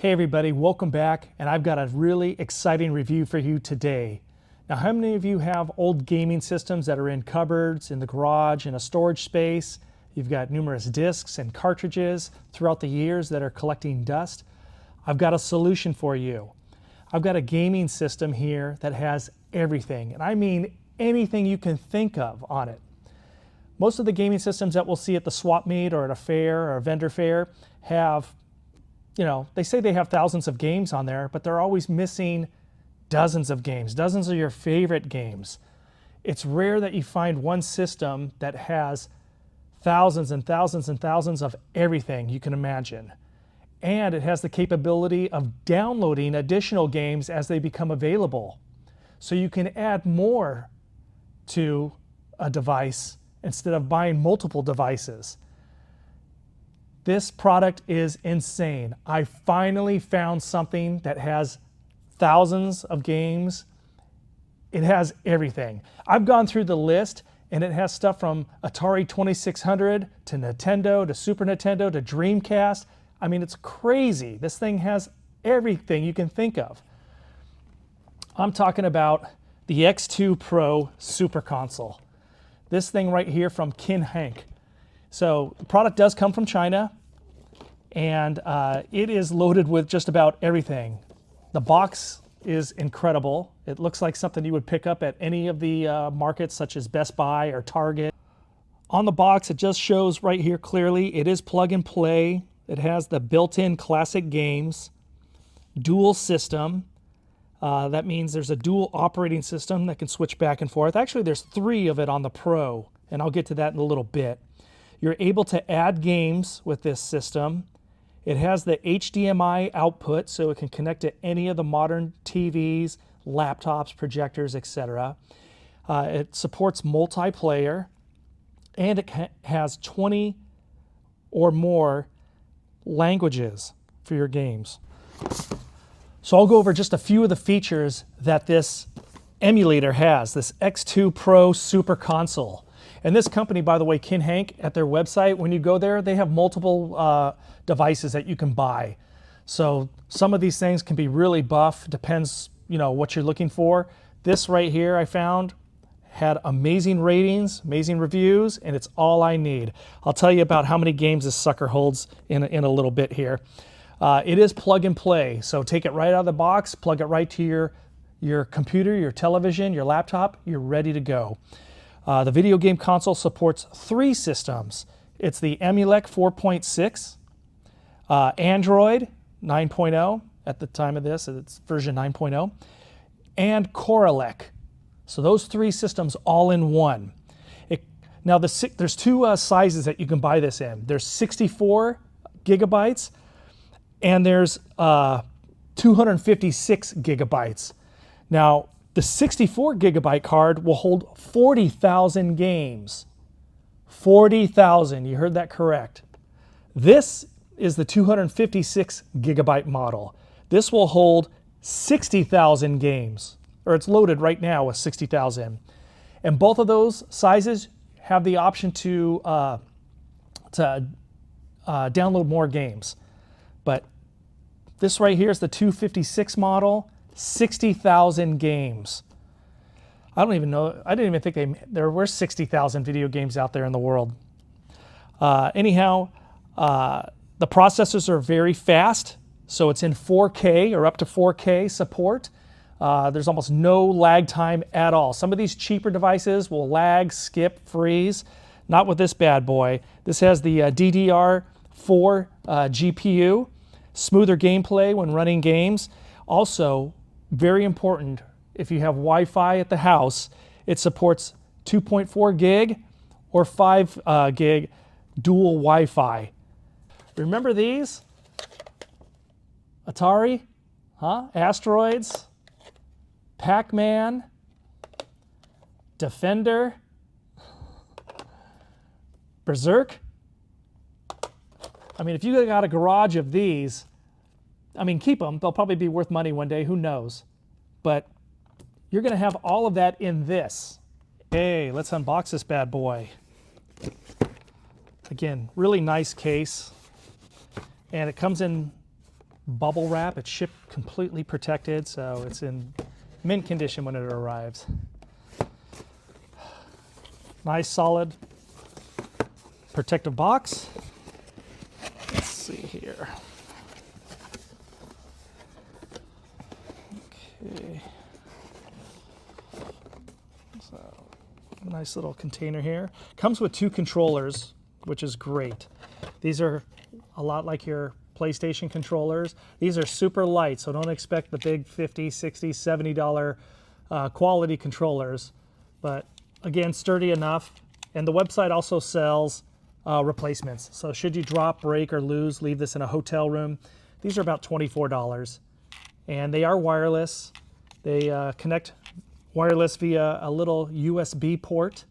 Hey everybody, welcome back, and I've got a really exciting review for you today. Now, how many of you have old gaming systems that are in cupboards, in the garage, in a storage space? You've got numerous discs and cartridges throughout the years that are collecting dust. I've got a solution for you. I've got a gaming system here that has everything, and I mean anything you can think of on it. Most of the gaming systems that we'll see at the swap meet or at a fair or a vendor fair have, they say they have thousands of games on there, but they're always missing dozens of games, dozens of your favorite games. It's rare that you find one system that has thousands and thousands and thousands of everything you can imagine. And it has the capability of downloading additional games as they become available. So you can add more to a device instead of buying multiple devices. This product is insane. I finally found something that has thousands of games. It has everything. I've gone through the list and it has stuff from Atari 2600 to Nintendo to Super Nintendo to Dreamcast. I mean, it's crazy. This thing has everything you can think of. I'm talking about the X2 Pro Super Console. This thing right here from Kin Hank. So the product does come from China, and it is loaded with just about everything. The box is incredible. It looks like something you would pick up at any of the markets such as Best Buy or Target. On the box, it just shows right here clearly, it is plug and play. It has the built-in classic games, dual system. That means there's a dual operating system that can switch back and forth. Actually, there's 3 of it on the Pro, and I'll get to that in a little bit. You're able to add games with this system. It has the HDMI output, so it can connect to any of the modern TVs, laptops, projectors, etc. It supports multiplayer, and it has 20 or more languages for your games. So I'll go over just a few of the features that this emulator has, this X2 Pro Super Console. And this company, by the way, Kin Hank, at their website, when you go there, they have multiple devices that you can buy. So some of these things can be really buff, depends, what you're looking for. This right here I found had amazing ratings, amazing reviews, and it's all I need. I'll tell you about how many games this sucker holds in a little bit here. It is plug and play, so take it right out of the box, plug it right to your computer, your television, your laptop, you're ready to go. The video game console supports 3 systems. It's the EmuLink 4.6, Android 9.0, at the time of this, it's version 9.0, and Corelec. So those 3 systems all in one. Now there's 2 sizes that you can buy this in. There's 64 gigabytes, and there's 256 gigabytes. Now, the 64 gigabyte card will hold 40,000 games. 40,000, you heard that correct. This is the 256 gigabyte model. This will hold 60,000 games, or it's loaded right now with 60,000. And both of those sizes have the option to download more games. But this right here is the 256 model, 60,000 games. I didn't even think there were 60,000 video games out there in the world. Anyhow, the processors are very fast, so it's in 4K or up to 4K support. There's almost no lag time at all. Some of these cheaper devices will lag, skip, freeze. Not with this bad boy. This has the DDR4 GPU, smoother gameplay when running games. Also, very important, if you have Wi-Fi at the house, it supports 2.4 gig or 5 gig dual Wi-Fi. Remember these? Atari, Asteroids, Pac-Man, Defender, Berserk. I mean, if you got a garage of these, keep them. They'll probably be worth money one day. Who knows? But you're going to have all of that in this. Hey, let's unbox this bad boy. Again, really nice case. And it comes in bubble wrap. It's shipped completely protected, so it's in mint condition when it arrives. Nice, solid, protective box. Let's see here. Okay. So, nice little container here. Comes with 2 controllers, which is great. These are a lot like your PlayStation controllers. These are super light, so don't expect the big $50, $60, $70 quality controllers. But again, sturdy enough. And the website also sells replacements. So should you drop, break, or lose, leave this in a hotel room. These are about $24. And they are wireless. They connect wireless via a little USB port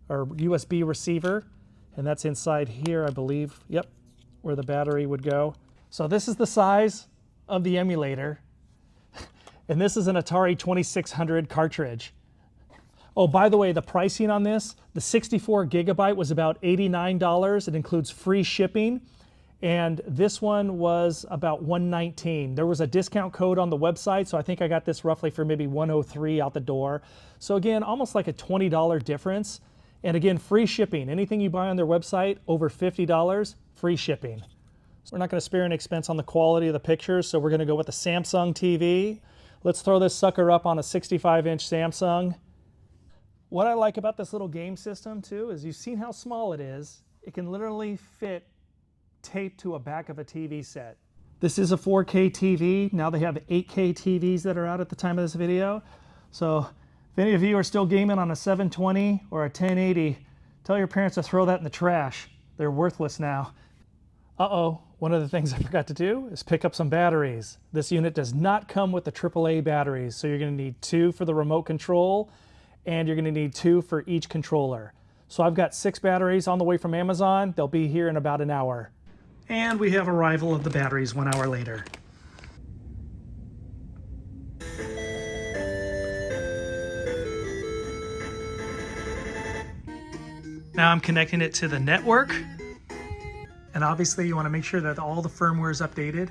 or USB receiver. And that's inside here, I believe. Yep, where the battery would go. So this is the size of the emulator. And this is an Atari 2600 cartridge. Oh, by the way, the pricing on this, the 64 gigabyte was about $89. It includes free shipping. And this one was about $119. There was a discount code on the website, so I think I got this roughly for maybe $103 out the door. So again, almost like a $20 difference. And again, free shipping. Anything you buy on their website over $50, free shipping. So we're not going to spare any expense on the quality of the pictures, so we're going to go with the Samsung TV. Let's throw this sucker up on a 65-inch Samsung. What I like about this little game system too is you've seen how small it is. It can literally fit taped to a back of a TV set. This is a 4K TV. Now they have 8K TVs that are out at the time of this video. So if any of you are still gaming on a 720 or a 1080, tell your parents to throw that in the trash. They're worthless now. Uh-oh, one of the things I forgot to do is pick up some batteries. This unit does not come with the AAA batteries, so you're going to need 2 for the remote control, and you're going to need 2 for each controller. So I've got 6 batteries on the way from Amazon. They'll be here in about an hour. And we have arrival of the batteries 1 hour later. Now I'm connecting it to the network. And obviously you want to make sure that all the firmware is updated.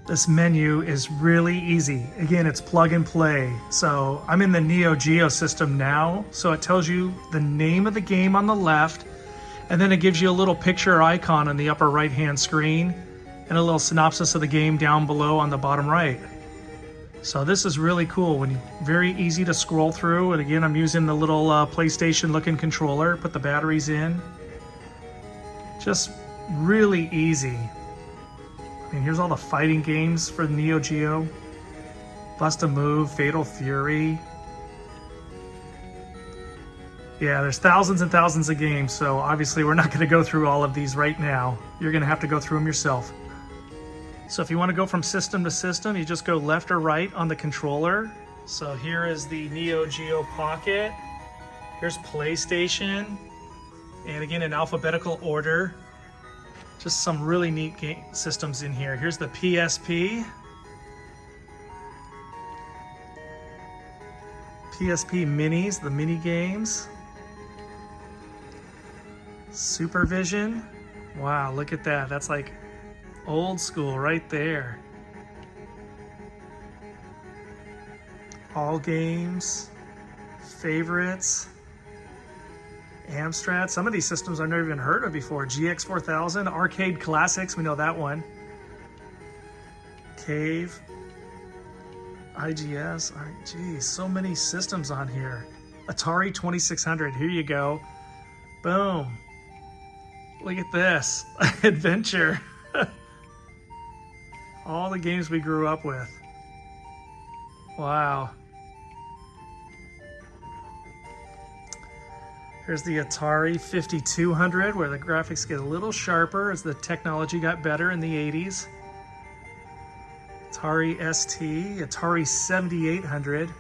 This menu is really easy. Again, it's plug and play. So I'm in the Neo Geo system now. So it tells you the name of the game on the left, and then it gives you a little picture icon on the upper right-hand screen and a little synopsis of the game down below on the bottom right. So this is really cool. Very easy to scroll through. And again, I'm using the little PlayStation looking controller, put the batteries in. Just really easy. I mean, here's all the fighting games for the Neo Geo. Bust a Move, Fatal Fury. Yeah, there's thousands and thousands of games, so obviously we're not going to go through all of these right now. You're going to have to go through them yourself. So if you want to go from system to system, you just go left or right on the controller. So here is the Neo Geo Pocket. Here's PlayStation. And again, in alphabetical order. Just some really neat game systems in here. Here's the PSP. PSP Minis, the mini games. Supervision. Wow, look at that. That's like old school right there. All games, favorites, Amstrad. Some of these systems I've never even heard of before. GX4000, Arcade Classics, we know that one. Cave, IGS. All right, geez, so many systems on here. Atari 2600, here you go. Boom. Look at this. Adventure. All the games we grew up with. Wow. Here's the Atari 5200, where the graphics get a little sharper as the technology got better in the 80s. Atari ST, Atari 7800.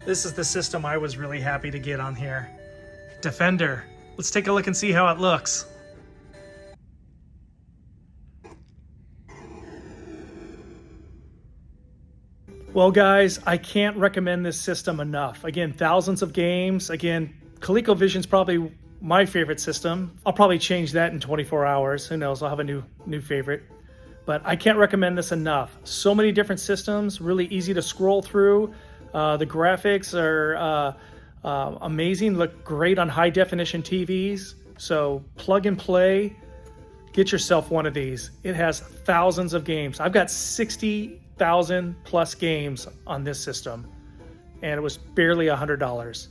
This is the system I was really happy to get on here. Defender. Let's take a look and see how it looks. Well guys, I can't recommend this system enough. Again, thousands of games. Again, ColecoVision's probably my favorite system. I'll probably change that in 24 hours. Who knows? I'll have a new favorite. But I can't recommend this enough. So many different systems, really easy to scroll through. The graphics are amazing, look great on high definition TVs. So plug and play, get yourself one of these. It has thousands of games. I've got 60,000 plus games on this system, and it was barely $100.